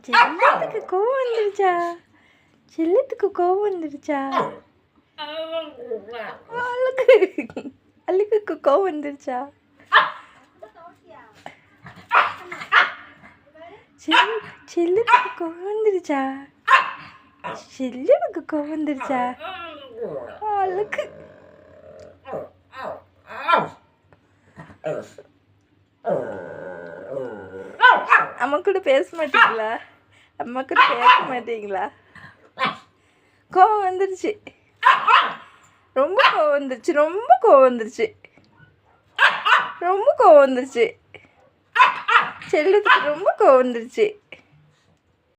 செல்லத்துக்கு கோவம் வந்துருச்சா? செல்லத்துக்கு கோவம் வந்துருச்சா? அழுகுக்கு கோவம் வந்துருச்சா? செல்லத்துக்கு கோவம் வந்துருச்சா? செல்லத்துக்கு கோவம் வந்துருச்சா? அழுகு. அம்மா கூட பேச மாட்டீங்களா? அம்மா கூட பேச மாட்டீங்களா? கோவம் வந்துருச்சு. ரொம்ப கோவம் வந்துருச்சு. ரொம்ப கோவம் வந்துருச்சு. ரொம்ப கோவம் வந்துருச்சு. செல்லத்துக்கு ரொம்ப கோவம் வந்துருச்சு.